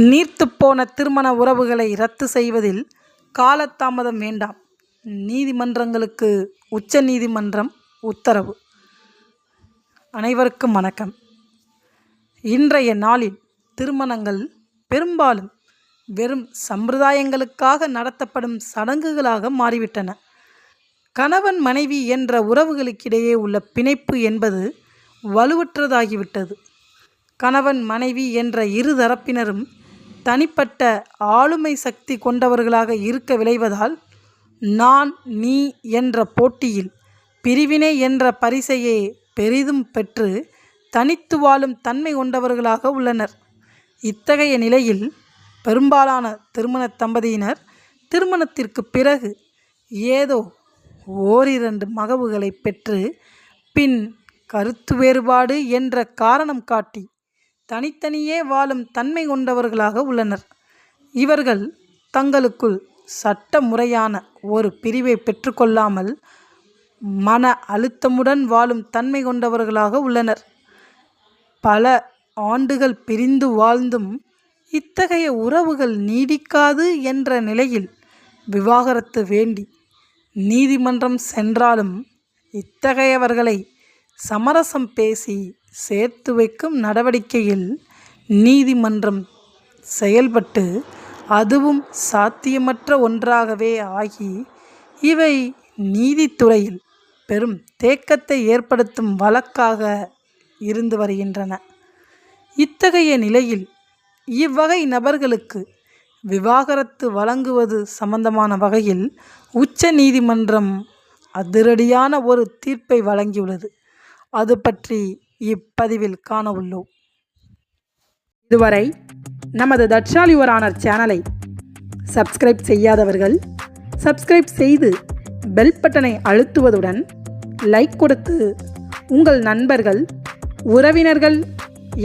நீர்த்துப்போன திருமண உறவுகளை ரத்து செய்வதில் காலதாமதம் வேண்டாம். நீதிமன்றங்களுக்கு உச்ச நீதிமன்றம் உத்தரவு. அனைவருக்கும் வணக்கம். இன்றைய நாளில் திருமணங்கள் பெரும்பாலும் வெறும் சம்பிரதாயங்களுக்காக நடத்தப்படும் சடங்குகளாக மாறிவிட்டன. கணவன் மனைவி என்ற உறவுகளுக்கிடையே உள்ள பிணைப்பு என்பது வலுவற்றதாகிவிட்டது. கணவன் மனைவி என்ற இரு தரப்பினரும் தனிப்பட்ட ஆளுமை சக்தி கொண்டவர்களாக இருக்க விளைவதால் நான் நீ என்ற போட்டியில் பிரிவினை என்ற பரிசையே பெரிதும் பெற்று தனித்து வாழும் தன்மை கொண்டவர்களாக உள்ளனர். இத்தகைய நிலையில் பெரும்பாலான திருமண தம்பதியினர் திருமணத்திற்கு பிறகு ஏதோ ஓரிரண்டு மகவுகளை பெற்று பின் கருத்து வேறுபாடு என்ற காரணம் காட்டி தனித்தனியே வாழும் தன்மை கொண்டவர்களாக உள்ளனர். இவர்கள் தங்களுக்குள் சட்ட முறையான ஒரு பிரிவை பெற்றுக்கொள்ளாமல் மன அழுத்தமுடன் வாழும் தன்மை கொண்டவர்களாக உள்ளனர். பல ஆண்டுகள் பிரிந்து வாழ்ந்தும் இத்தகைய உறவுகள் நீடிக்காது என்ற நிலையில் விவாகரத்து வேண்டி நீதிமன்றம் சென்றாலும் இத்தகையவர்களை சமரசம் பேசி சேர்த்து வைக்கும் நடவடிக்கையில் நீதிமன்றம் செயல்பட்டு அதுவும் சாத்தியமற்ற ஒன்றாகவே ஆகி இவை நீதித்துறையில் பெரும் தேக்கத்தை ஏற்படுத்தும் வழக்காக இருந்து வருகின்றன. இத்தகைய நிலையில் இவ்வகை நபர்களுக்கு விவாகரத்து வழங்குவது சம்பந்தமான வகையில் உச்ச நீதிமன்றம் அதிரடியான ஒரு தீர்ப்பை வழங்கியுள்ளது. அது பற்றி இப்பதிவில் காண உள்ளோம். இதுவரை நமது தட்சால் யுவர் ஆனர் சேனலை சப்ஸ்கிரைப் செய்யாதவர்கள் சப்ஸ்கிரைப் செய்து பெல் பட்டனை அழுத்துவதுடன் லைக் கொடுத்து உங்கள் நண்பர்கள் உறவினர்கள்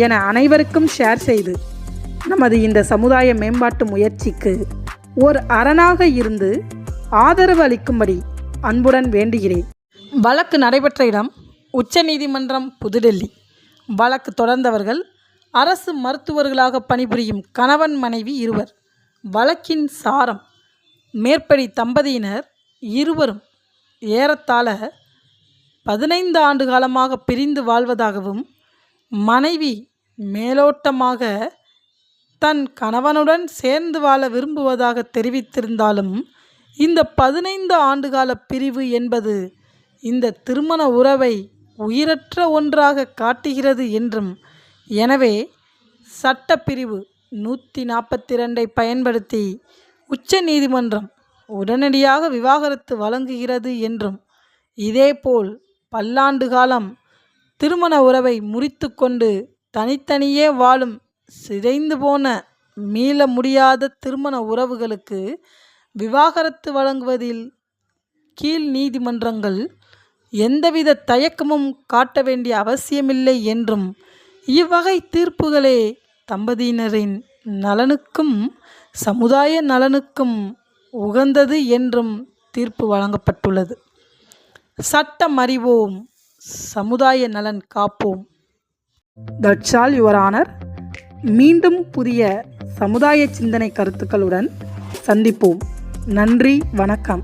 என அனைவருக்கும் ஷேர் செய்து நமது இந்த சமுதாய மேம்பாட்டு முயற்சிக்கு ஒரு அரணாக இருந்து ஆதரவு அளிக்கும்படி அன்புடன் வேண்டுகிறேன். வழக்கு நடைபெற்ற இடம் உச்ச நீதிமன்றம், புதுடெல்லி. வழக்கு தொடர்ந்தவர்கள் அரசு மருத்துவர்களாக பணிபுரியும் கணவன் மனைவி இருவர். வழக்கின் சாரம்: மேற்படி தம்பதியினர் இருவரும் ஏறத்தாழ 15 ஆண்டு காலமாக பிரிந்து வாழ்வதாகவும் மனைவி மேலோட்டமாக தன் கணவனுடன் சேர்ந்து வாழ விரும்புவதாக தெரிவித்திருந்தாலும் இந்த 15 ஆண்டுகால பிரிவு என்பது இந்த திருமண உறவை உயிரற்ற ஒன்றாக காட்டுகிறது என்றும், எனவே சட்டப்பிரிவு 142 பயன்படுத்தி உச்ச நீதிமன்றம் உடனடியாக விவாகரத்து வழங்குகிறது என்றும், இதேபோல் பல்லாண்டு காலம் திருமண உறவை முறித்து கொண்டு தனித்தனியே வாழும் சிதைந்து போன மீள முடியாத திருமண உறவுகளுக்கு விவாகரத்து வழங்குவதில் கீழ் நீதிமன்றங்கள் எந்தவித தயக்கமும் காட்ட வேண்டிய அவசியமில்லை என்றும், இவ்வகை தீர்ப்புகளே தம்பதியினரின் நலனுக்கும் சமுதாய நலனுக்கும் உகந்தது என்றும் தீர்ப்பு வழங்கப்பட்டுள்ளது. சட்டம் அறிவோம், சமுதாய நலன் காப்போம். That's all your honour. மீண்டும் புதிய சமுதாய சிந்தனை கருத்துக்களுடன் சந்திப்போம். நன்றி, வணக்கம்.